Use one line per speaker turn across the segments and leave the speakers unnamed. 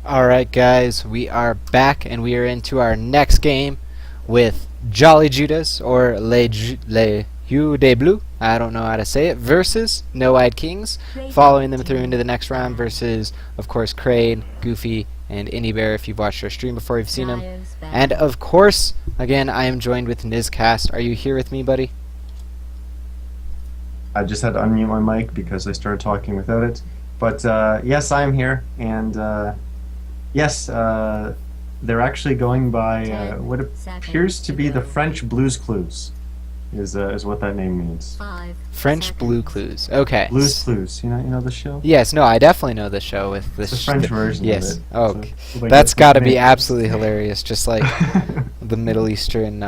Alright guys, we are back and we are into our next game with Jolly Judas or Les Yeux de Bleu, I don't know how to say it, versus No Eyed Kings, following them through into the next round versus, of course, Crane, Goofy, and Indie Bear if you've watched our stream before you've seen them. And of course, again, I am joined with Nizcast. Are you here with me, buddy?
I just had to unmute my mic because I started talking without it. But yes, I am here, and yes, they're actually going by what appears to be the French Blues Clues, is what that name means.
French Blue Clues. Okay.
Blues Clues. You know the show?
Yes. No, I definitely know the show with
the French version.
Yes.
Of it.
Oh,
So,
that's got to be absolutely hilarious. Just like the Middle Eastern.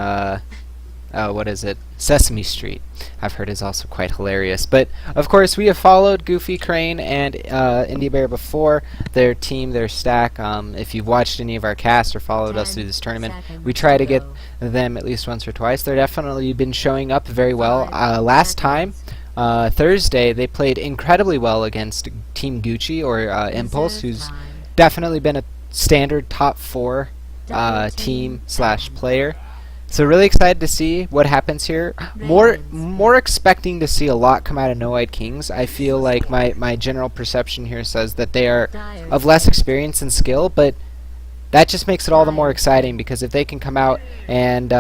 What is it? Sesame Street, I've heard is also quite hilarious. But of course, we have followed Goofy, Crane, and Indie Bear before. Their team, their stack. If you've watched any of our casts or followed us through this tournament, we try to get them at least once or twice. They're definitely been showing up very well. Last time, Thursday, they played incredibly well against Team Gucci or Impulse, who's definitely been a standard top 4 team / player. So really excited to see what happens here. More expecting to see a lot come out of No Eyed Kings. I feel like my general perception here says that they are of less experience and skill, but that just makes it all the more exciting because if they can come out and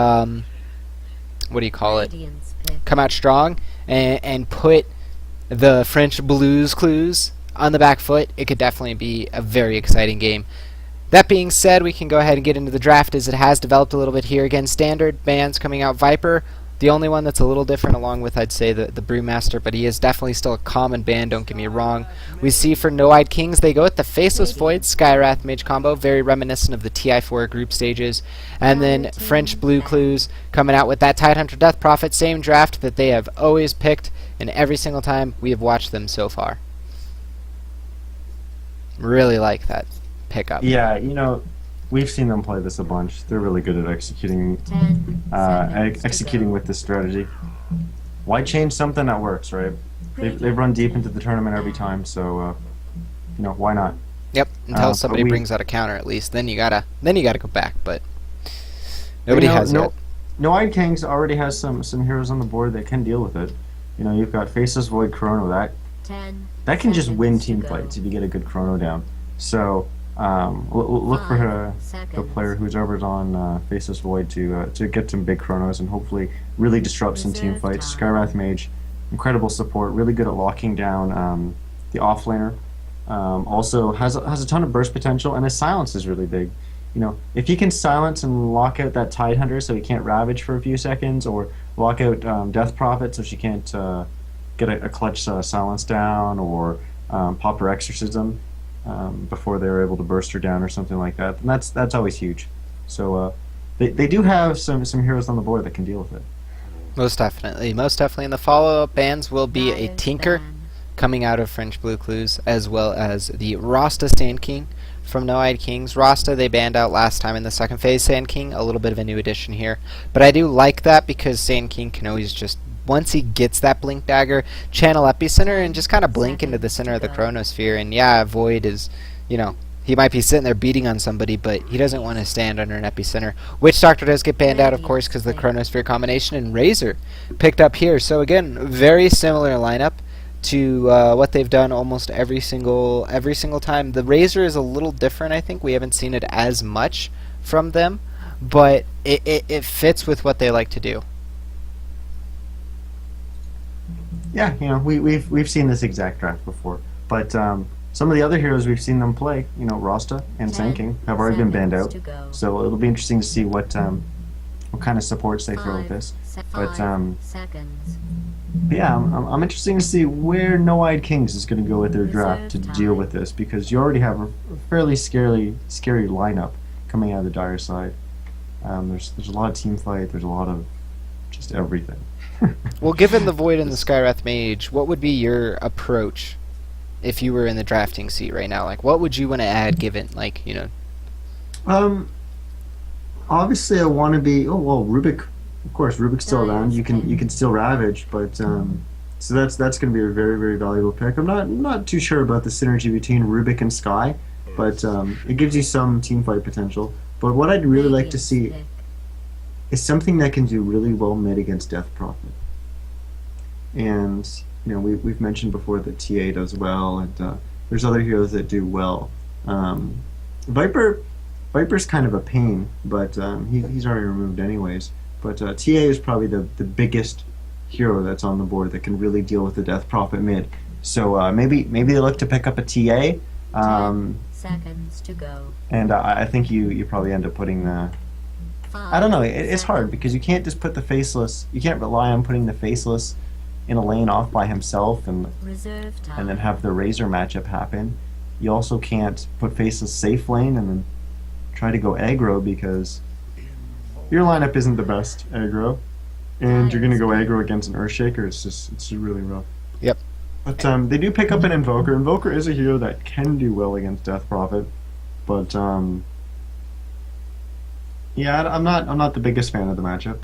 what do you call it? Come out strong and put the French Blues Clues on the back foot, it could definitely be a very exciting game. That being said, we can go ahead and get into the draft as it has developed a little bit here. Again, standard bands coming out. Viper, the only one that's a little different along with, I'd say, the Brewmaster, but he is definitely still a common band, don't get me wrong. We see for No Eyed Kings, they go with the Faceless Void Skywrath Mage combo, very reminiscent of the TI4 group stages. And then French Blue Clues coming out with that Tidehunter Death Prophet, same draft that they have always picked, and every single time we have watched them so far. Really like that pickup.
Yeah, we've seen them play this a bunch. They're really good at executing with this strategy. Why change something that works, right? They've run deep into the tournament every time, so why not?
Yep, until somebody brings out a counter at least. Then you gotta go back, but nobody has yet.
No Eyed Kings already has some heroes on the board that can deal with it. You've got Faceless Void Chrono that can just win team fights if you get a good Chrono down. So look for the player who's over on Faceless Void to get some big Chronos and hopefully really disrupt some team fights. Skywrath Mage, incredible support, really good at locking down the offlaner. Also has a ton of burst potential, and his silence is really big. If he can silence and lock out that Tidehunter so he can't ravage for a few seconds, or lock out Death Prophet so she can't get a clutch silence down, or pop her Exorcism before they're able to burst her down or something like that, and that's always huge. So they do have some heroes on the board that can deal with it.
Most definitely. And the follow-up bands will be a Tinker coming out of French Blue Clues, as well as the Rasta Sand King from No Eyed Kings. Rasta they banned out last time in the second phase. Sand King, a little bit of a new addition here, but I do like that because Sand King can always just, once he gets that Blink Dagger, channel Epicenter and just kind of blink into the center of the Chronosphere. And yeah, Void is, he might be sitting there beating on somebody, but he doesn't want to stand under an Epicenter. Witch Doctor does get banned out, of course, because of the Chronosphere combination, and Razor picked up here. So again, very similar lineup to what they've done almost every single time. The Razor is a little different, I think. We haven't seen it as much from them, but it fits with what they like to do.
Yeah, we've seen this exact draft before, but some of the other heroes we've seen them play, Rasta and Sand King, have already been banned out. So it'll be interesting to see what kind of supports they throw with this. But yeah, I'm interested to see where No Eyed Kings is going to go with their draft to deal with this, because you already have a fairly scary lineup coming out of the Dire side. There's a lot of team fight. There's a lot of just everything.
Well, given the Void and the Skywrath Mage, what would be your approach if you were in the drafting seat right now? Like, what would you want to add, given,
Obviously, I want to be. Oh well, Rubik. Of course, Rubik's still around. You can still ravage, but so that's going to be a very, very valuable pick. I'm not too sure about the synergy between Rubik and Sky. but it gives you some team fight potential. But what I'd really like to see is something that can do really well mid against Death Prophet. And we've mentioned before that TA does well, and there's other heroes that do well. Viper's kind of a pain, but he's already removed anyways. But TA is probably the biggest hero that's on the board that can really deal with the Death Prophet mid. So maybe they look to pick up a TA.
10 seconds to go.
And I think you probably end up putting the... I don't know, it's hard because you can't just put the Faceless... You can't rely on putting the Faceless in a lane off by himself and then have the Razor matchup happen. You also can't put Faceless safe lane and then try to go aggro because your lineup isn't the best aggro. And you're going to go aggro against an Earthshaker, it's just really rough.
Yep.
But they do pick up an Invoker. Invoker is a hero that can do well against Death Prophet, but yeah, I'm not the biggest fan of the matchup,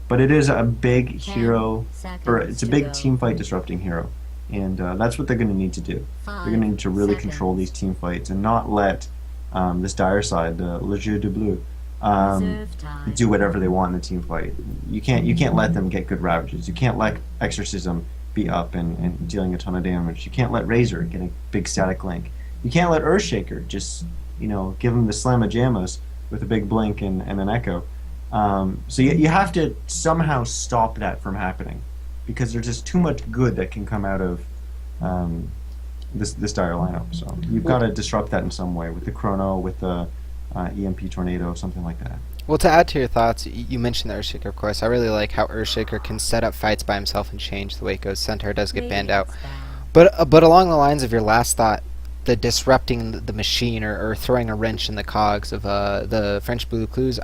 but it is a big hero, or it's a big team fight disrupting hero, and that's what they're going to need to do. They're going to need to really control these team fights and not let this dire side, the Bleu, do whatever they want in the team fight. You can't let them get good ravages. You can't let Exorcism be up and dealing a ton of damage. You can't let Razor get a big static link. You can't let Earthshaker just give him the Slamma-Jammas with a big blink and an echo. So you have to somehow stop that from happening because there's just too much good that can come out of this dire lineup. So you've got to disrupt that in some way with the Chrono, with the EMP Tornado, something like that.
Well, to add to your thoughts, you mentioned the Earthshaker, of course. I really like how Earthshaker can set up fights by himself and change the way it goes. Centaur does get banned out. But along the lines of your last thought, the disrupting the machine or throwing a wrench in the cogs of the French Blue Clues,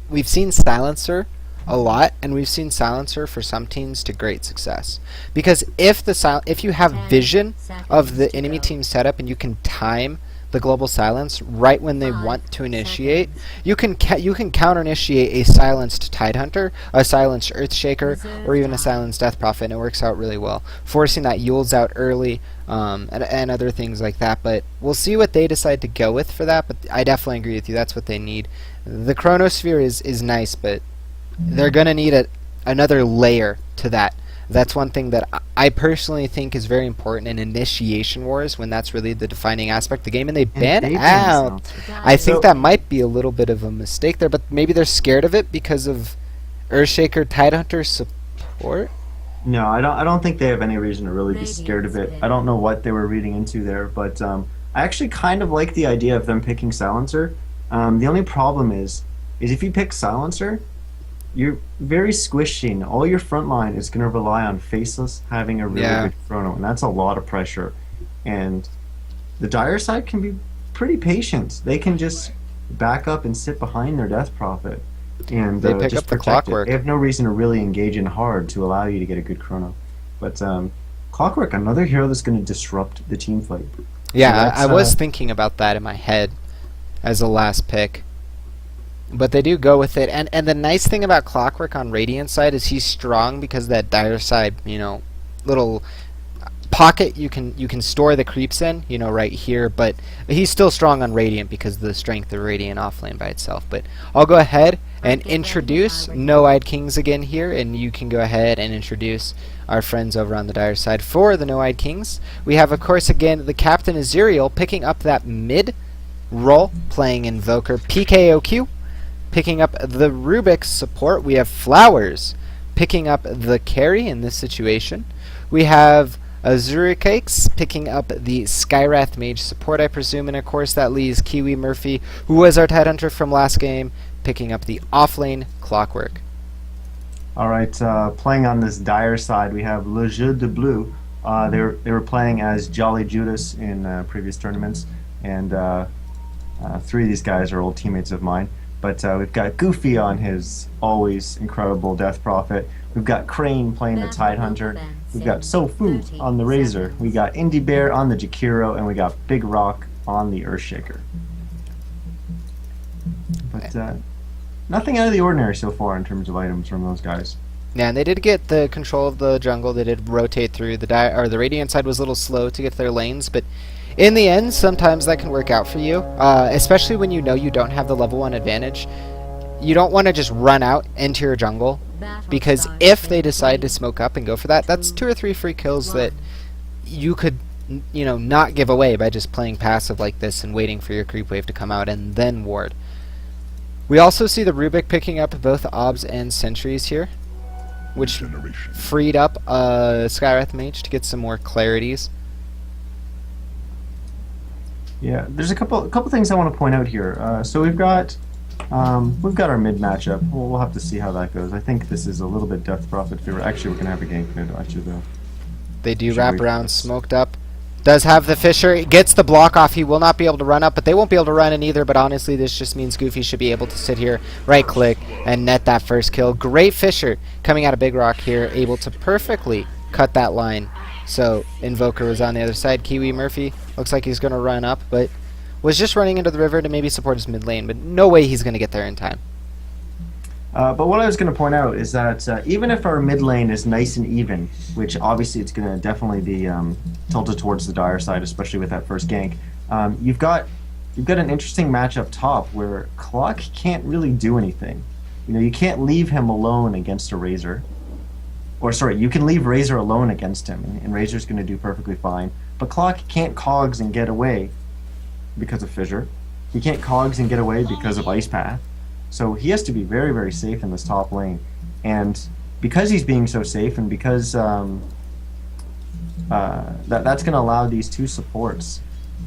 we've seen Silencer a lot, and we've seen Silencer for some teams to great success. Because if you have vision of the enemy team setup and you can time the global silence right when they want to initiate, you can counter initiate a silenced Tidehunter, a silenced Earthshaker, or even a silenced Death Prophet, and it works out really well, forcing that Yules out early and other things like that. But we'll see what they decide to go with for that, but I definitely agree with you, that's what they need. The Chronosphere is nice, but they're gonna need another layer to that. That's one thing that I personally think is very important in Initiation Wars, when that's really the defining aspect of the game, and they ban out. I think that might be a little bit of a mistake there, but maybe they're scared of it because of Earthshaker Tidehunter support?
No, I don't think they have any reason to really be scared of it. I don't know what they were reading into there, but I actually kind of like the idea of them picking Silencer. The only problem is if you pick Silencer, you're very squishy, and all your front line is going to rely on Faceless having a really good Chrono, and that's a lot of pressure. And the dire side can be pretty patient. They can just back up and sit behind their Death Prophet and
they pick
just
up the
protect
Clockwork.
it. They have no reason to really engage in hard to allow you to get a good Chrono. But Clockwork, another hero that's going to disrupt the team fight.
Yeah, I was thinking about that in my head as a last pick. But they do go with it, and the nice thing about Clockwork on Radiant side is he's strong because that dire side, little pocket you can store the creeps in, right here. But he's still strong on Radiant because of the strength of Radiant offlane by itself. But I'll go ahead and introduce No-Eyed Kings again here, and you can go ahead and introduce our friends over on the dire side for the No-Eyed Kings. We have, of course, again the Captain Aziriel picking up that mid role, playing Invoker PKOQ. Picking up the Rubik's support, we have Flowers picking up the carry in this situation. We have Azuricakes picking up the Skywrath Mage support, I presume, and of course that leaves Kiwi Murphy, who was our Tidehunter from last game, picking up the offlane Clockwork.
Alright, playing on this dire side, we have Le Jeu de Bleu. They were playing as Jolly Judas in previous tournaments, and three of these guys are old teammates of mine. But we've got Goofy on his always incredible Death Prophet. We've got Crane playing the Tidehunter. We've got Sofu on the Razor. We got Indie Bear on the Jakiro, and we got Big Rock on the Earthshaker. But nothing out of the ordinary so far in terms of items from those guys.
Yeah, and they did get the control of the jungle. They did rotate through the Radiant side was a little slow to get their lanes, but In the end, sometimes that can work out for you, especially when you know you don't have the level 1 advantage. You don't want to just run out into your jungle, because if they decide to smoke up and go for that, that's 2 or 3 free kills that you could, you know, not give away by just playing passive like this and waiting for your creep wave to come out and then ward. We also see the Rubik picking up both obs and sentries here, which freed up Skywrath Mage to get some more clarities.
Yeah, there's a couple things I want to point out here. So we've got our mid matchup. We'll have to see how that goes. I think this is a little bit Death Prophet favor. Actually, we're gonna have a gank mid actually though.
They do wrap around, smoked up. Does have the Fissure, gets the block off. He will not be able to run up, but they won't be able to run in either. But honestly, this just means Goofy should be able to sit here, right click, and net that first kill. Great Fissure coming out of Big Rock here, able to perfectly cut that line. So Invoker was on the other side. Kiwi Murphy looks like he's going to run up, but was just running into the river to maybe support his mid lane, but no way he's going to get there in time.
But what I was going to point out is that even if our mid lane is nice and even, which obviously it's going to definitely be tilted towards the Dire side, especially with that first gank, you've got an interesting match up top where Clock can't really do anything. You know, you can't leave him alone against a Razor. Or sorry, you can leave Razor alone against him, and Razor's going to do perfectly fine. But Clock can't cogs and get away because of Fissure. He can't cogs and get away because of Ice Path. So he has to be very, very safe in this top lane. And because he's being so safe, and because that's going to allow these two supports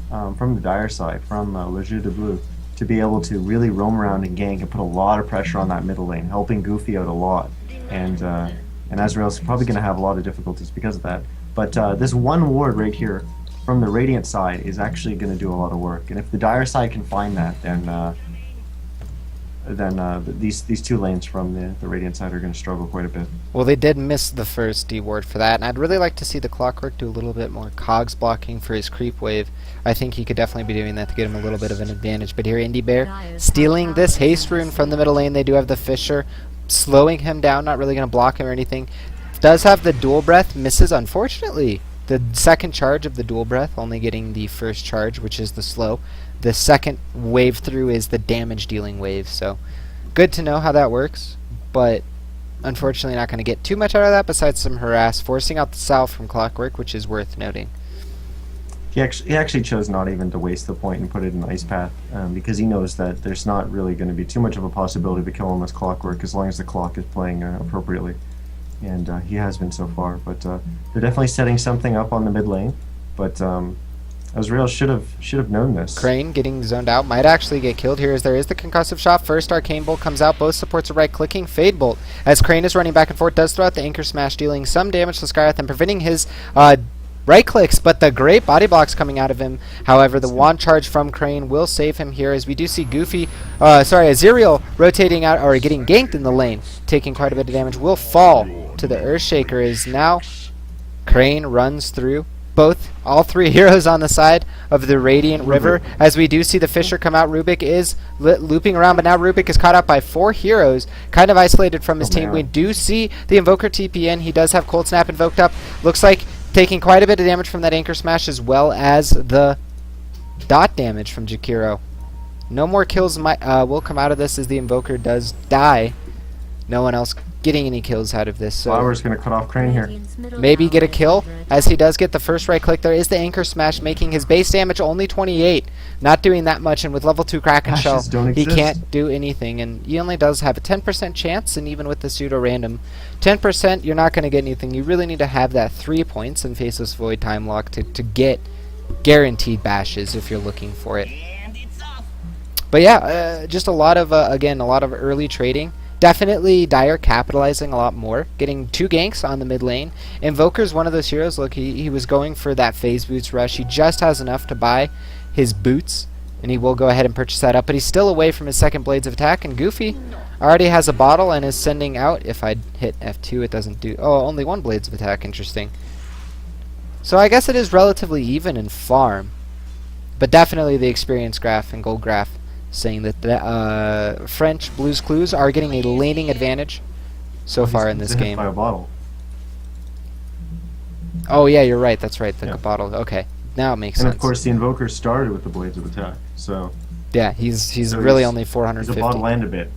from the Dire side, from Le Jeu de Bleu, to be able to really roam around and gank and put a lot of pressure on that middle lane, helping Goofy out a lot. And Azrael's probably going to have a lot of difficulties because of that. But this one ward right here from the Radiant side is actually going to do a lot of work. And if the Dire side can find that, then these two lanes from the Radiant side are going to struggle quite a bit.
Well, they did miss the first D ward for that, and I'd really like to see the Clockwork do a little bit more cogs blocking for his creep wave. I think he could definitely be doing that to get him a little bit of an advantage. But here, Indie Bear stealing this haste rune from the middle lane. They do have the Fissure, slowing him down, not really going to block him or anything. Does have the dual breath, misses unfortunately. The second charge of the dual breath, only getting the first charge, which is the slow. The second wave through is the damage dealing wave, so good to know how that works, but unfortunately not going to get too much out of that besides some harass, forcing out the Salve from Clockwork, which is worth noting.
He actually chose not even to waste the point and put it in Ice Path, because he knows that there's not really going to be too much of a possibility to kill him with Clockwork as long as the clock is playing appropriately. And he has been so far, but they're definitely setting something up on the mid lane, but Azrael should have known this.
Crane getting zoned out, might actually get killed here as there is the concussive shot. First Arcane Bolt comes out, both supports are right clicking. Fade Bolt, as Crane is running back and forth, does throw out the Anchor Smash, dealing some damage to Skywrath and preventing his right clicks, but the great body blocks coming out of him. However, the wand charge from Crane will save him here, as we do see Goofy, Azrael rotating out, or getting ganked in the lane, taking quite a bit of damage, will fall to the Earthshaker, as now Crane runs through all three heroes on the side of the Radiant River, as we do see the Fissure come out. Rubik is looping around, but now Rubik is caught up by 4 heroes, kind of isolated from his team. We do see the Invoker TPN. He does have Cold Snap invoked up. Looks like taking quite a bit of damage from that Anchor Smash, as well as the dot damage from Jakiro. No more kills will come out of this, as the Invoker does die. No one else getting any kills out of this. So
Flower's going to cut off Crane here.
Maybe get a kill, as he does get the first right click. There is the Anchor Smash, making his base damage only 28. Not doing that much, and with level 2 Kraken Shell, he can't do anything. And he only does have a 10% chance, and even with the pseudo-random 10%, you're not going to get anything. You really need to have that 3 points in Faceless Void time lock to get guaranteed bashes if you're looking for it. But yeah, just a lot of, again, a lot of early trading. Definitely Dire capitalizing a lot more, getting 2 ganks on the mid lane. Invoker's one of those heroes. Look, he was going for that phase boots rush. He just has enough to buy his boots, and he will go ahead and purchase that up, but he's still away from his second blades of attack, and Goofy already has a bottle and is sending out. If I hit F2, it doesn't do... Oh, only 1 blades of attack. Interesting. So I guess it is relatively even in farm, but definitely the experience graph and gold graph saying that the French Blues Clues are getting a laning advantage so far in this game.
By a bottle.
Oh yeah, you're right. That's right. The bottle. Okay, Now it makes
And
sense.
of course, the Invoker started with the Blades of Attack, so
Yeah, he's
so
really
he's-
only
he's
450.
about to land a bit.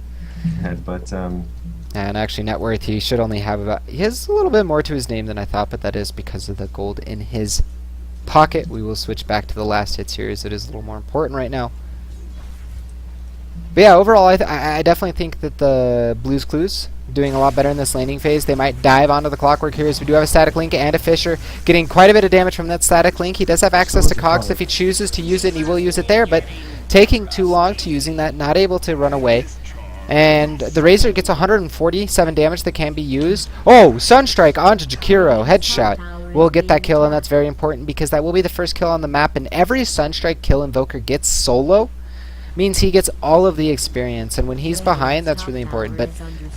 But
And actually, net worth, he should only have about... He has a little bit more to his name than I thought, but that is because of the gold in his pocket. We will switch back to the last hit series. It is a little more important right now. But yeah, overall, I definitely think that the Blues Clues doing a lot better in this landing phase. They might dive onto the Clockwork here, as we do have a static link and a Fisher getting quite a bit of damage from that static link. He does have access to Cogs if he chooses to use it, and he will use it there, but taking too long to using that, not able to run away. And the Razor gets 147 damage that can be used. Oh, Sunstrike onto Jakiro. Headshot. We'll get that kill, and that's very important because that will be the first kill on the map. And every Sunstrike kill Invoker gets solo means he gets all of the experience. And when he's behind, that's really important. But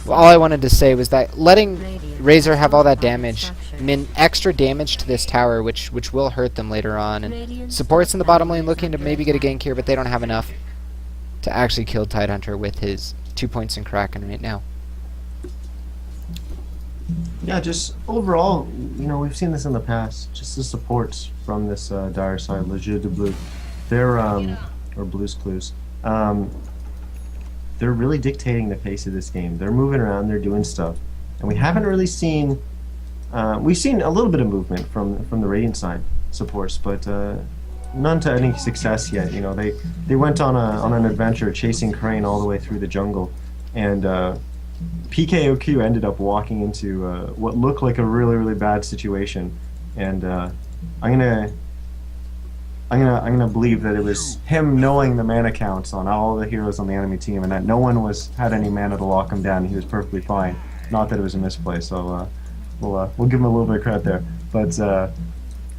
all I wanted to say was that letting Razor have all that damage meant extra damage to this tower, which will hurt them later on. And supports in the bottom lane looking to maybe get a gank here, but they don't have enough to actually kill Tidehunter with his 2 points in Kraken right now.
yeah, just overall, you know, we've seen this in the past. Just the supports from this dire side, Le Jeu de Bleu, they're or Blues Clues. They're really dictating the pace of this game. They're moving around, they're doing stuff, and we haven't really seen. We've seen a little bit of movement from the Radiant side supports, but none to any success yet. You know, they went on an adventure chasing Crane all the way through the jungle, and PKOQ ended up walking into what looked like a really bad situation, and I'm gonna believe that it was him knowing the mana counts on all the heroes on the enemy team, and that no one had any mana to lock him down. He was perfectly fine. Not that it was a misplay, so we'll give him a little bit of credit there.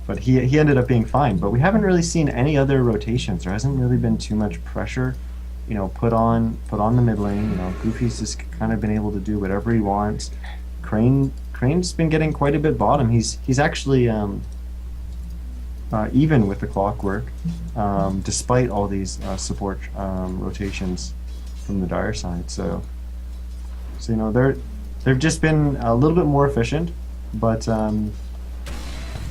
But he ended up being fine. But we haven't really seen any other rotations. There hasn't really been too much pressure, you know, put on the mid lane. You know, Goofy's just kind of been able to do whatever he wants. Crane's been getting quite a bit bottom. He's actually even with the Clockwork, despite all these support rotations from the dire side. So you know, they've just been a little bit more efficient, but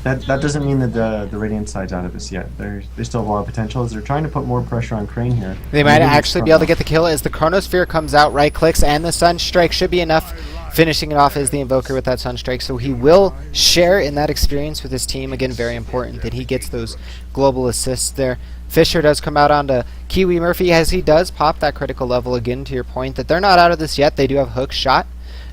that doesn't mean that the Radiant side's out of this yet. They still have a lot of potential as they're trying to put more pressure on Crane here.
They might actually be able to get the kill as the Chronosphere comes out, right clicks, and the Sunstrike should be enough. Finishing it off as the Invoker with that Sunstrike, so he will share in that experience with his team. Again, very important that he gets those global assists there. Fisher does come out onto Kiwi Murphy as he does pop that critical level. Again, to your point that they're not out of this yet. They do have Hook Shot.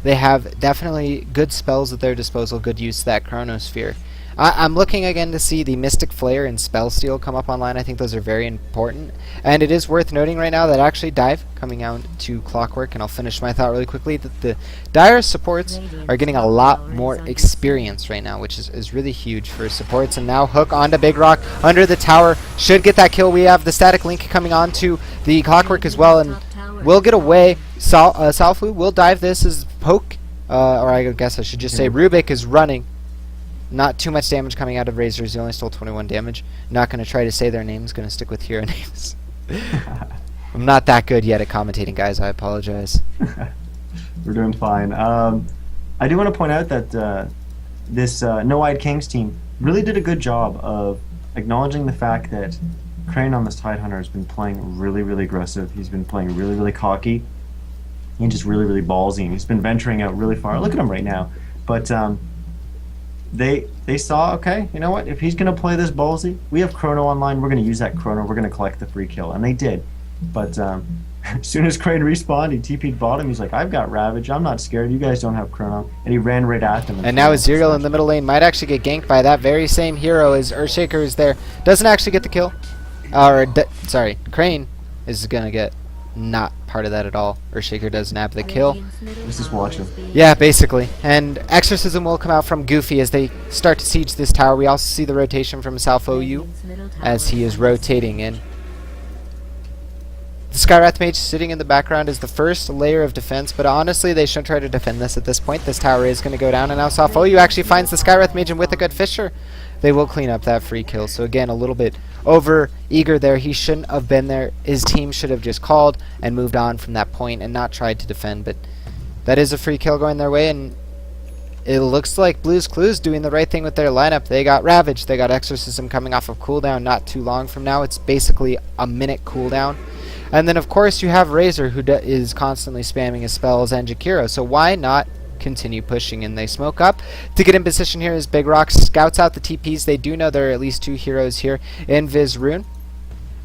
They have definitely good spells at their disposal, good use of that Chronosphere. I'm looking again to see the Mystic Flare and Spell Steal come up online. I think those are very important. And it is worth noting right now that actually Dive coming out to Clockwork, and I'll finish my thought really quickly, that the Dire supports are getting a lot more experience right now, which is really huge for supports. And now Hook onto Big Rock under the tower. Should get that kill. We have the Static Link coming on to the Clockwork as well, and will get away. Salfu will dive this as Poke, or I guess I should just say Rubik is running. Not too much damage coming out of Razors. He only stole 21 damage. Not going to try to say their names. Going to stick with hero names. I'm not that good yet at commentating, guys. I apologize.
We're doing fine. I do want to point out that this No-Eyed Kings team really did a good job of acknowledging the fact that Crane on this Tidehunter has been playing really aggressive. He's been playing really cocky. And just really ballsy. And he's been venturing out really far. Look at him right now. But they saw, okay, you know what, if he's going to play this ballsy, we have Chrono online, we're going to use that Chrono, we're going to collect the free kill, and they did. But as soon as Crane respawned, he TP'd bottom, he's like, I've got Ravage, I'm not scared, you guys don't have Chrono, and he ran right at them.
And now Aziriel in the middle lane might actually get ganked by that very same hero as Earthshaker is there. Doesn't actually get the kill. Sorry, Crane is going to get not part of that at all. Earthshaker does nab the kill.
Let's just watch him.
Yeah, basically. And Exorcism will come out from Goofy as they start to siege this tower. We also see the rotation from Salfo as he is rotating in. The Skywrath Mage sitting in the background is the first layer of defense, but honestly they shouldn't try to defend this at this point. This tower is going to go down, and now Salfo actually finds the Skywrath Mage, and with a good Fisher, they will clean up that free kill. So again, a little bit over eager there. He shouldn't have been there. His team should have just called and moved on from that point and not tried to defend, but that is a free kill going their way, and it looks like Blue's Clues doing the right thing with their lineup. They got Ravage, they got Exorcism coming off of cooldown not too long from now. It's basically a minute cooldown. And then, of course, you have Razor, who is constantly spamming his spells, and Jakiro. So why not continue pushing? And they smoke up. To get in position here is Big Rock. Scouts out the TPs. They do know there are at least 2 heroes here. Invis Rune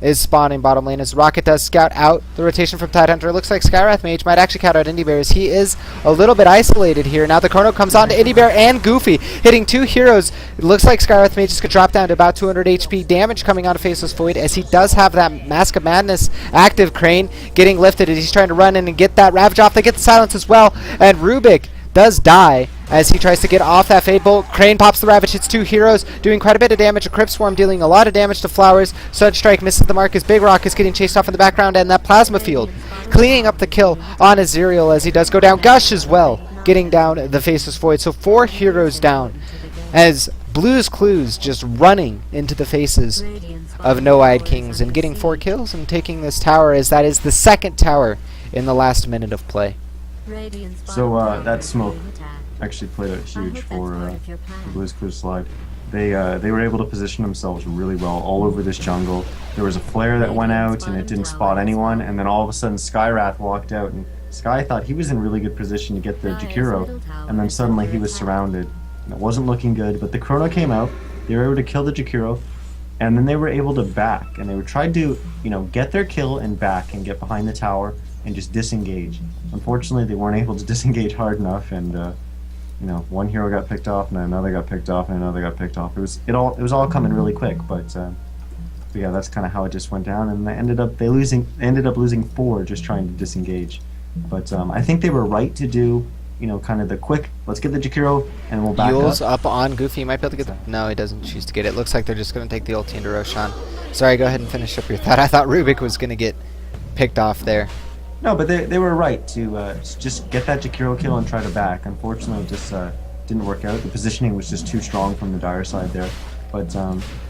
is spawning bottom lane as Rocket does scout out the rotation from Tidehunter. It looks like Skywrath Mage might actually count out Indie Bear as he is a little bit isolated here. Now the Chrono comes on to Indie Bear and Goofy, hitting 2 heroes. It looks like Skywrath Mage is going to drop down to about 200 HP. Damage coming onto Faceless Void as he does have that Mask of Madness active. Crane getting lifted as he's trying to run in and get that Ravage off. They get the silence as well, and Rubik does die as he tries to get off that Fade Bolt. Crane pops the Ravage, hits 2 heroes, doing quite a bit of damage. A Crypt Swarm dealing a lot of damage to Flowers. Surge Strike misses the mark as Big Rock is getting chased off in the background, and that Plasma Field cleaning up the kill on Aziriel as he does go down. Gush as well, getting down the Faceless Void. So 4 heroes down as Blue's Clues just running into the faces of No-Eyed Kings and getting 4 kills and taking this tower, as that is the 2nd tower in the last minute of play.
So that smoke actually played out huge for the Blue's Clues slide. They were able to position themselves really well all over this jungle. There was a flare that went out and it didn't spot anyone, and then all of a sudden Skywrath walked out, and Sky thought he was in really good position to get the Jakiro, and then suddenly he was surrounded. And it wasn't looking good, but the Chrono came out, they were able to kill the Jakiro, and then they were able to back, and they would try to, get their kill and back and get behind the tower and just disengage. Unfortunately, they weren't able to disengage hard enough, and one hero got picked off, and another got picked off, and another got picked off. It was all coming really quick, but yeah, that's kind of how it just went down, and they ended up losing 4 just trying to disengage. But I think they were right to do, kind of the quick, let's get the Jakiro and we'll back
Yule's
up.
up on Goofy. He might be able to get the... No, he doesn't choose to get it. Looks like they're just going to take the ulti into Roshan. Sorry, go ahead and finish up your thought. I thought Rubik was going to get picked off there.
No, but they were right to just get that Jakiro kill and try to back. Unfortunately, it just didn't work out. The positioning was just too strong from the Dire side there. But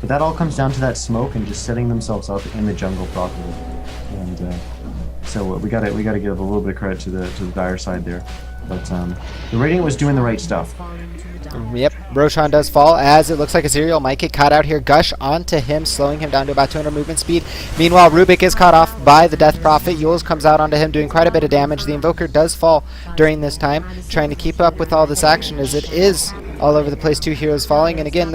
that all comes down to that smoke and just setting themselves up in the jungle properly. And so we gotta give a little bit of credit to the Dire side there. But the Radiant was doing the right stuff.
Yep, Roshan does fall as it looks like Aziriel might get caught out here. Gush onto him, slowing him down to about 200 movement speed. Meanwhile, Rubik is caught off by the Death Prophet. Yules comes out onto him, doing quite a bit of damage. The Invoker does fall during this time, trying to keep up with all this action as it is all over the place. 2 heroes falling, and again,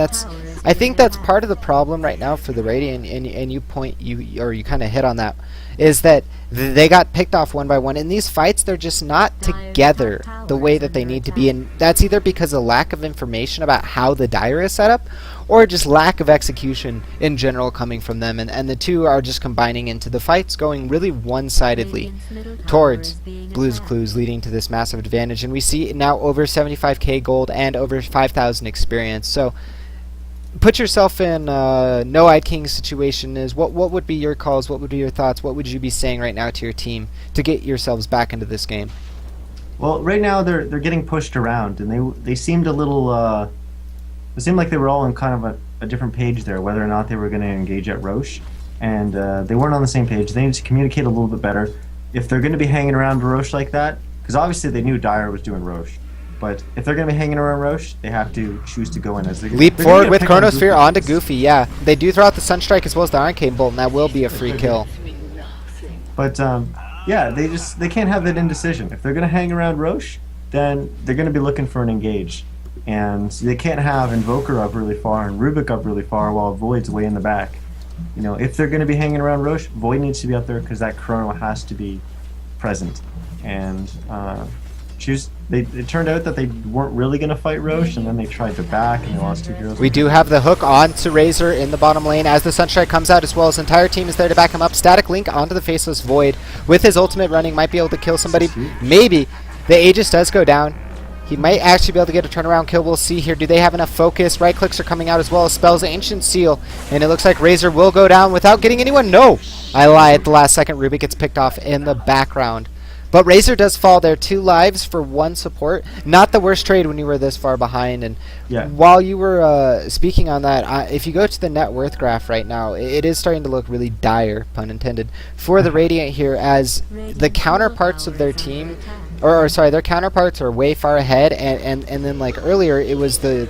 I think that's part of the problem right now for the Radiant, and you kind of hit on that, is that they got picked off one by one. In these fights, they're just not together the way that they need to be, and that's either because of lack of information about how the Dire is set up, or just lack of execution in general coming from them, and the two are just combining into the fights going really one-sidedly towards Blue's Clues, leading to this massive advantage. And we see now over 75k gold and over 5,000 experience. So put yourself in No-Eyed King's situation. What would be your calls? What would be your thoughts? What would you be saying right now to your team to get yourselves back into this game?
Well, right now they're getting pushed around, and they seemed a little. It seemed like they were all on kind of a different page there, whether or not they were going to engage at Roche, and they weren't on the same page. They need to communicate a little bit better if they're going to be hanging around Roche like that, because obviously they knew Dire was doing Roche. But if they're going to be hanging around Roche, they have to choose to go in as they
leap forward with Chronosphere onto Goofy. Yeah, they do throw out the Sunstrike as well as the Arcane Bolt, and that will be a free kill.
But yeah, they can't have that indecision. If they're going to hang around Roche, then they're going to be looking for an engage, and they can't have Invoker up really far and Rubik up really far while Void's way in the back. If they're going to be hanging around Roche, Void needs to be up there because that Chrono has to be present. And it turned out that they weren't really going to fight Roche, and then they tried to back, and they lost 2 heroes.
We do have the hook on to Razor in the bottom lane as the Sunstrike comes out, as well as the entire team is there to back him up. Static Link onto the Faceless Void with his ultimate running, might be able to kill somebody. Maybe. The Aegis does go down. He might actually be able to get a turnaround kill. We'll see here. Do they have enough focus? Right clicks are coming out as well as spells. Ancient Seal. And it looks like Razor will go down without getting anyone. No! I lie at the last second. Rubik gets picked off in the background. But Razor does fall there. 2 lives for 1 support. Not the worst trade when you were this far behind. And
yeah,
while you were speaking on that, if you go to the net worth graph right now, it is starting to look really dire, pun intended, for the Radiant here, as the counterparts of their team or sorry, their counterparts are way far ahead, and then like earlier, it was the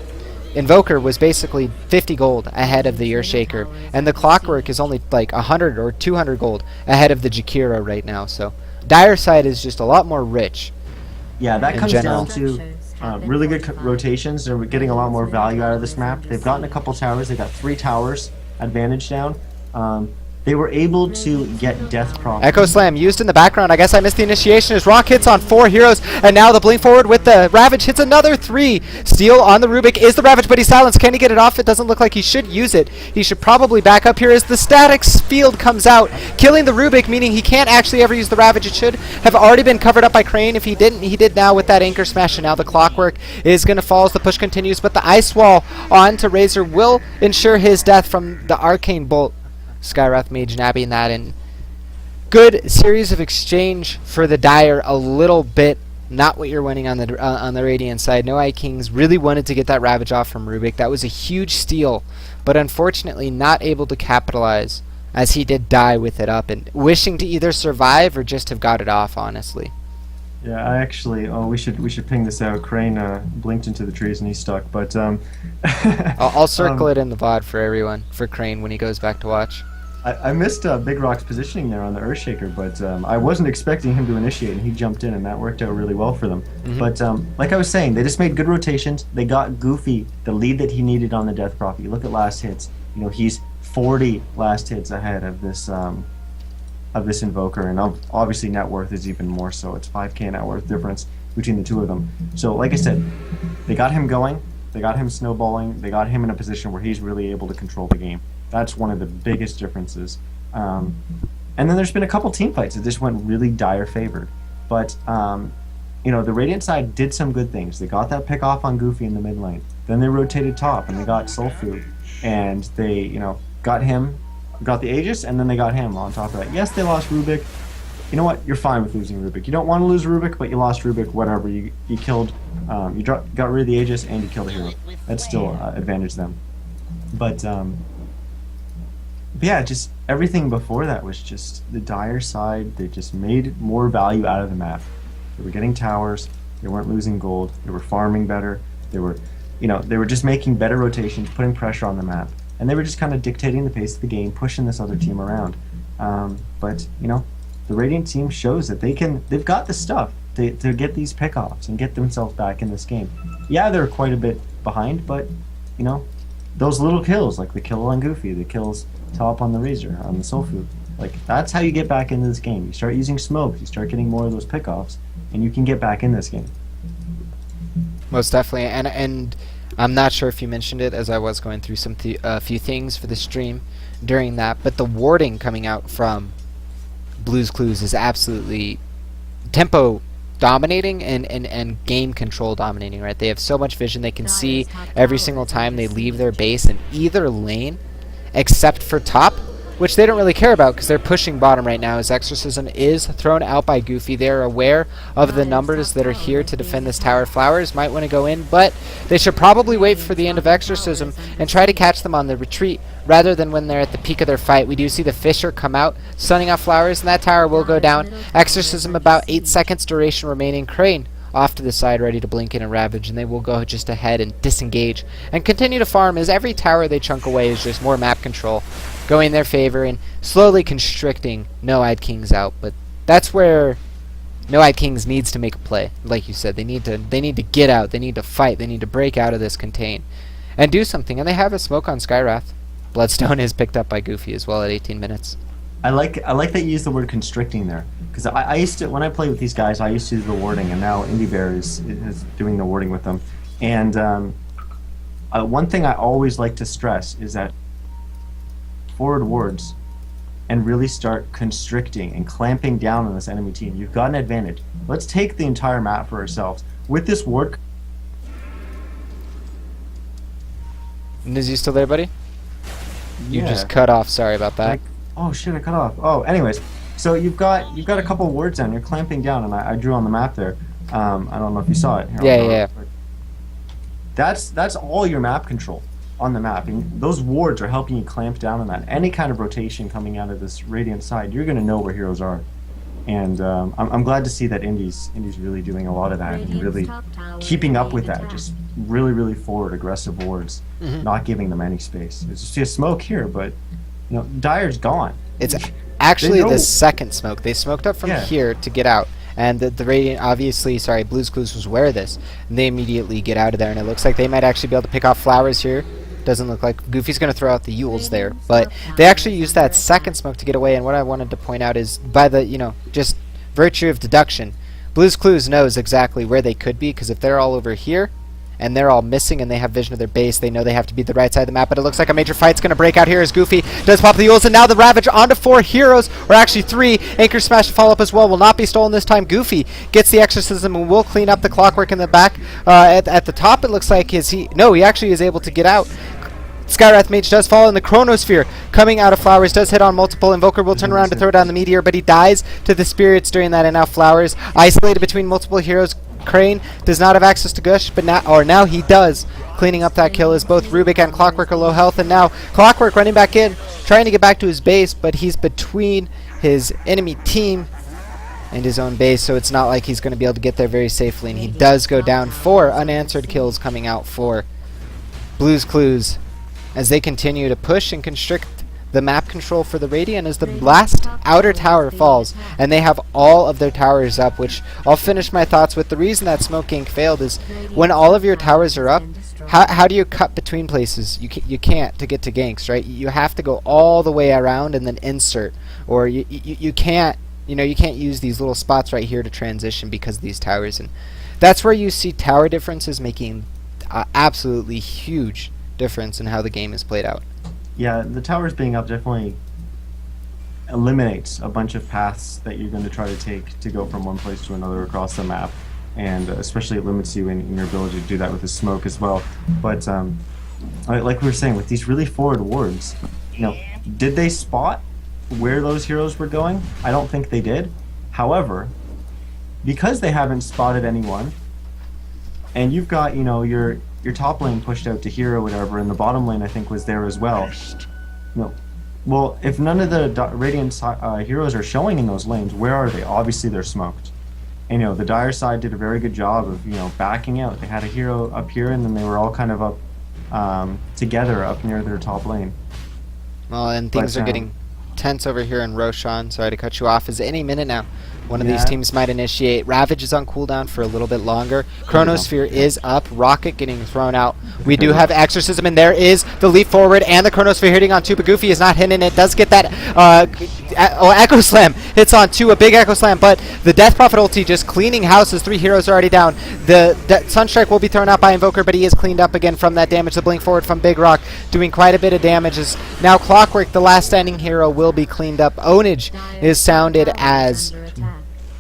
Invoker was basically 50 gold ahead of the Earthshaker, and the Clockwork is only like 100 or 200 gold ahead of the Jakiro right now. So Dire side is just a lot more rich.
Yeah, that
in
comes
general.
down to really good rotations. They're getting a lot more value out of this map. They've gotten a couple towers. They've got 3 towers advantage down. They were able to get Death Prophet.
Echo Slam used in the background. I guess I missed the initiation as Rock hits on 4 heroes, and now the blink forward with the Ravage hits another 3. Steal on the Rubik is the Ravage, but he's silenced. Can he get it off? It doesn't look like he should use it. He should probably back up here as the Statics field comes out, killing the Rubik, meaning he can't actually ever use the Ravage. It should have already been covered up by Crane. If he didn't, he did now with that Anchor Smash, and now the Clockwork is going to fall as the push continues, but the Ice Wall onto Razor will ensure his death from the Arcane Bolt. Skywrath Mage nabbing that, and good series of exchange for the Dire. A little bit not what you're winning on the Radiant side. No Eye Kings really wanted to get that Ravage off from Rubik. That was a huge steal, but unfortunately not able to capitalize, as he did die with it up and wishing to either survive or just have got it off, honestly.
Yeah, I actually. Oh, we should ping this out. Crane blinked into the trees and he's stuck. But
I'll circle it in the VOD for everyone, for Crane when he goes back to watch.
I missed Big Rock's positioning there on the Earthshaker, but I wasn't expecting him to initiate, and he jumped in, and that worked out really well for them. But like I was saying, they just made good rotations. They got Goofy the lead that he needed on the Death Prophet. You look at last hits. You know, he's 40 last hits ahead of this Invoker, and obviously net worth is even more so. It's 5k net worth difference between the two of them. So like I said, they got him going. They got him snowballing. They got him in a position where he's really able to control the game. That's one of the biggest differences. And then there's been a couple team fights that just went really Dire favored. But, you know, the Radiant side did some good things. They got that pick off on Goofy in the mid lane. Then they rotated top, and they got Soulfu. And they, you know, got the Aegis, and then they got him on top of that. Yes, they lost Rubik. You know what? You're fine with losing Rubik. You don't want to lose Rubik, but you lost Rubik, whatever. You killed, got rid of the Aegis, and you killed a hero. That's still advantage them. But yeah, just everything before that was just the Dire side. They just made more value out of the map. They were getting towers. They weren't losing gold. They were farming better. They were, you know, they were just making better rotations, putting pressure on the map, and they were just kind of dictating the pace of the game, pushing this other team around. But you know, the Radiant team shows that they've got the stuff to get these pickoffs and get themselves back in this game. Yeah, they're quite a bit behind, but you know, those little kills, like the kill on Goofy, the kills top on the Razor, on the Soulfu, like that's how you get back into this game. You start using smokes, you start getting more of those pickoffs, and you can get back in this game.
Most definitely, and I'm not sure if you mentioned it as I was going through a few things for the stream during that, but the warding coming out from Blue's Clues is absolutely tempo dominating and game control dominating, right? They have so much vision. They can see every single time they leave their base in either lane except for top, which they don't really care about because they're pushing bottom right now as Exorcism is thrown out by Goofy. They're aware of the numbers that are here to defend this tower. Flowers might want to go in, but they should probably wait for the end of Exorcism and try to catch them on the retreat rather than when they're at the peak of their fight. We do see the Fisher come out, sunning off Flowers, and that tower will go down. Exorcism about 8 seconds duration remaining. Crane off to the side, ready to blink in a Ravage, and they will go just ahead and disengage and continue to farm as every tower they chunk away is just more map control going in their favor and slowly constricting No-Eyed Kings out. But that's where No-Eyed Kings needs to make a play. Like you said, they need to get out, they need to fight, they need to break out of this contain and do something. And they have a smoke on Skywrath. Bloodstone is picked up by Goofy as well at 18 minutes.
I like that you use the word constricting there, because I used to, when I played with these guys, I used to do the warding, and now IndieBear is doing the warding with them. And one thing I always like to stress is that forward wards and really start constricting and clamping down on this enemy team. You've got an advantage. Let's take the entire map for ourselves. With this ward...
Is you still there, buddy? You
Yeah.
just cut off, sorry about that.
Oh shit, I cut off. Oh, anyways, so you've got a couple of words down. You're clamping down, and I drew on the map there. I don't know if you saw it. Here,
Yeah.
That's all your map control on the map, and those wards are helping you clamp down on that. Any kind of rotation coming out of this Radiant side, you're going to know where heroes are, And I'm glad to see that Indy's really doing a lot of that and really keeping up with that. Just really forward, aggressive wards, not giving them any space. It's just a smoke here, but Dire's gone.
It's actually the second smoke. They smoked up from here to get out. And the Radiant, obviously, Blue's Clues was aware of this. And they immediately get out of there. And it looks like they might actually be able to pick off flowers here. Doesn't look like Goofy's going to throw out the Yules there. But they actually used that second smoke to get away. And what I wanted to point out is by the, just virtue of deduction, Blue's Clues knows exactly where they could be. Because if they're all over here, and they're all missing, and they have vision of their base, they know they have to be the right side of the map, but it looks like a major fight's going to break out here as Goofy does pop the Yules, and now the Ravage onto 4 heroes, or actually 3. Anchor Smash to follow up as well, will not be stolen this time. Goofy gets the Exorcism and will clean up the Clockwork in the back. At the top, it looks like he actually is able to get out. Skywrath Mage does fall, and the Chronosphere coming out of Flowers does hit on multiple. Invoker will turn around to throw down the Meteor, but he dies to the Spirits during that, and now Flowers isolated between multiple heroes. Crane does not have access to Gush, but now he does. Cleaning up that kill as both Rubik and Clockwork are low health, and now Clockwork running back in, trying to get back to his base, but he's between his enemy team and his own base, so it's not like he's going to be able to get there very safely, and he does go down. 4 unanswered kills coming out for Blue's Clues as they continue to push and constrict the map control for the Radiant as the last outer tower falls, and they have all of their towers up, which I'll finish my thoughts with. The reason that Smoke Gank failed is when all of your towers are up, how do you cut between places? You can't to get to ganks, right? You have to go all the way around and then insert, or you can't you can't use these little spots right here to transition because of these towers, and that's where you see tower differences making absolutely huge difference in how the game is played out.
Yeah, the towers being up definitely eliminates a bunch of paths that you're going to try to take to go from one place to another across the map, and especially it limits you in your ability to do that with the smoke as well. But like we were saying, with these really forward wards, did they spot where those heroes were going? I don't think they did. However, because they haven't spotted anyone, and you've got your top lane pushed out to here or whatever, and the bottom lane I think was there as well. Well, if none of the Radiant heroes are showing in those lanes, where are they? Obviously they're smoked. And the Dire side did a very good job of backing out. They had a hero up here, and then they were all kind of up together up near their top lane.
Well, and things are getting tense over here in Roshan. Sorry to cut you off. Is any minute now one of these teams might initiate. Ravage is on cooldown for a little bit longer. Chronosphere is up. Rocket getting thrown out. We do have Exorcism, and there is the leap forward, and the Chronosphere hitting on 2, but Goofy is not hitting it. Does get that Echo Slam. Hits on 2, a big Echo Slam, but the Death Prophet ulti just cleaning houses. 3 heroes are already down. The Sunstrike will be thrown out by Invoker, but he is cleaned up again from that damage. The blink forward from Big Rock doing quite a bit of damage. As now Clockwork, the last standing hero, will be cleaned up. Ownage is sounded as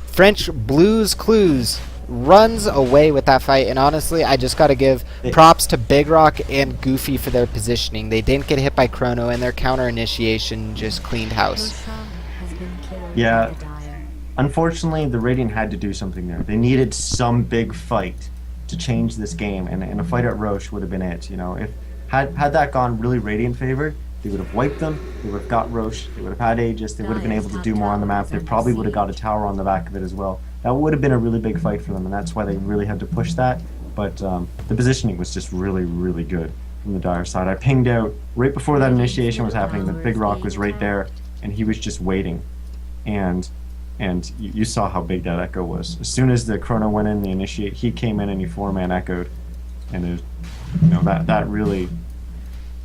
French Blue's Clues runs away with that fight, and honestly, I just got to give props to Big Rock and Goofy for their positioning. They didn't get hit by Chrono, and their counter initiation just cleaned house.
Yeah, unfortunately, the Radiant had to do something there. They needed some big fight to change this game, and a fight at Roche would have been it. If had that gone really Radiant favored, they would have wiped them, they would have got Roche, they would have had Aegis, they would have been able to do more on the map, they probably would have got a tower on the back of it as well. That would have been a really big fight for them, and that's why they really had to push that. But the positioning was just really good from the Dire side. I pinged out right before that initiation was happening that Big Rock was right there, and he was just waiting. And you saw how big that echo was. As soon as the Chrono went in, the initiate, he came in and he 4-man echoed, and that really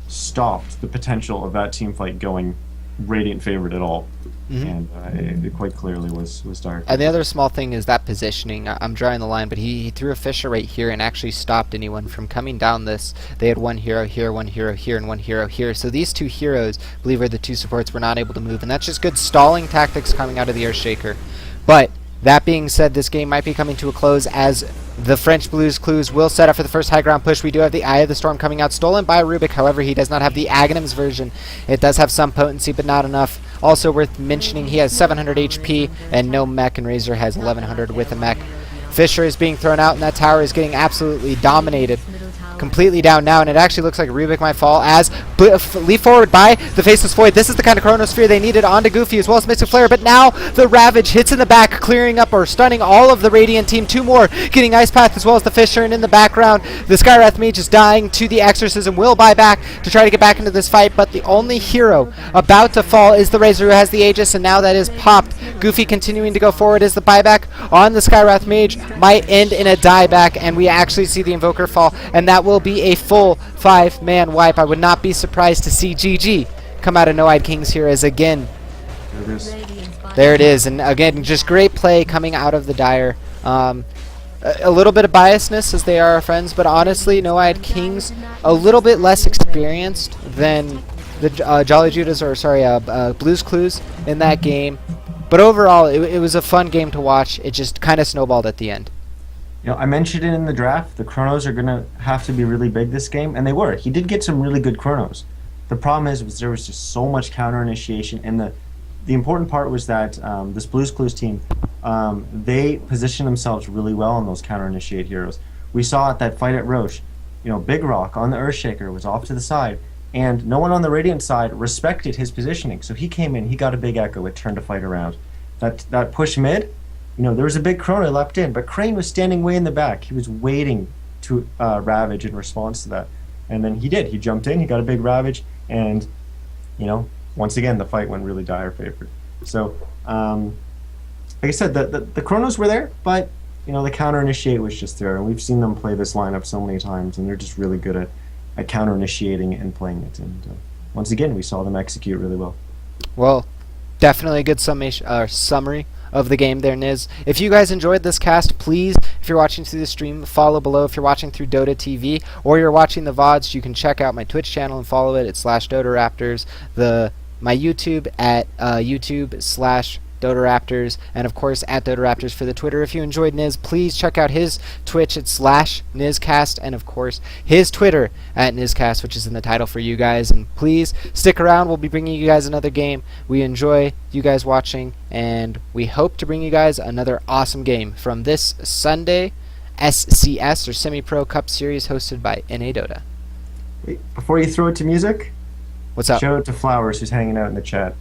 stopped the potential of that team fight going Radiant favored at all. And it quite clearly was Dire.
And the other small thing is that positioning. I'm drawing the line, but he threw a Fisher right here and actually stopped anyone from coming down this. They had 1 hero here, 1 hero here, and 1 hero here. So these 2 heroes, I believe, are the 2 supports, were not able to move, and that's just good stalling tactics coming out of the Earthshaker. But that being said, this game might be coming to a close as the French Blue's Clues will set up for the first high ground push. We do have the Eye of the Storm coming out, stolen by Rubik. However, he does not have the Aghanim's version. It does have some potency, but not enough. Also worth mentioning, he has 700 HP and no mech, and Razor has 1100 with a mech. Fisher is being thrown out, and that tower is getting absolutely dominated completely down now, and it actually looks like Rubik might fall as leap forward by the Faceless Void. This is the kind of Chronosphere they needed onto Goofy as well as Mystic Flare, but now the Ravage hits in the back, clearing up or stunning all of the Radiant team. 2 more getting Ice Path as well as the Fissure, and in the background, the Skywrath Mage is dying to the Exorcism, will buy back to try to get back into this fight, but the only hero about to fall is the Razor, who has the Aegis, and now that is popped. Goofy continuing to go forward as the buyback on the Skywrath Mage might end in a dieback, and we actually see the Invoker fall, and that will be a full 5-man wipe. I would not be surprised to see GG come out of No Eyed Kings here, as again, there it is, and again, just great play coming out of the Dire. A little bit of biasness as they are our friends, but honestly, No Eyed Kings a little bit less experienced than the Jolly Judas, or sorry, Blue's Clues in that game. But overall, it was a fun game to watch. It just kind of snowballed at the end.
You know, I mentioned it in the draft. The Chronos are going to have to be really big this game, and they were. He did get some really good Chronos. The problem was there was just so much counter initiation, and the important part was that this Blue's Clues team, they positioned themselves really well on those counter initiate heroes. We saw at that fight at Roche, you know, Big Rock on the Earthshaker was off to the side, and no one on the Radiant side respected his positioning. So he came in, he got a big echo, it turned a fight around. That push mid, you know, there was a big Chrono leapt in, but Crane was standing way in the back. He was waiting to Ravage in response to that. And then he did. He jumped in, he got a big Ravage, and, you know, once again, the fight went really Dire favor. So, like I said, the Chronos were there, but, you know, the counter initiate was just there. And we've seen them play this lineup so many times, and they're just really good at counter initiating and playing it. And once again, we saw them execute really well.
Well, definitely a good summary of the game there, Niz. If you guys enjoyed this cast, please, if you're watching through the stream, follow below. If you're watching through Dota TV or you're watching the VODs, you can check out my Twitch channel and follow it. It's /DotaRaptors. My YouTube at YouTube/DotaRaptors, and of course at DotaRaptors for the Twitter. If you enjoyed Niz, please check out his Twitch. It's /Nizcast, and of course his Twitter at Nizcast, which is in the title for you guys. And please stick around. We'll be bringing you guys another game. We enjoy you guys watching, and we hope to bring you guys another awesome game from this Sunday SCS, or Semi-Pro Cup Series, hosted by NA Dota.
Wait, before you throw it to music,
what's up?
Shout out to Flowers, who's hanging out in the chat.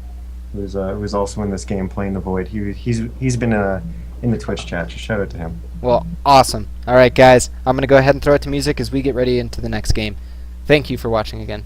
Who's also in this game playing the Void. He's been in the Twitch chat. Just shout out to him.
Well, awesome. All right, guys. I'm going to go ahead and throw it to music as we get ready into the next game. Thank you for watching again.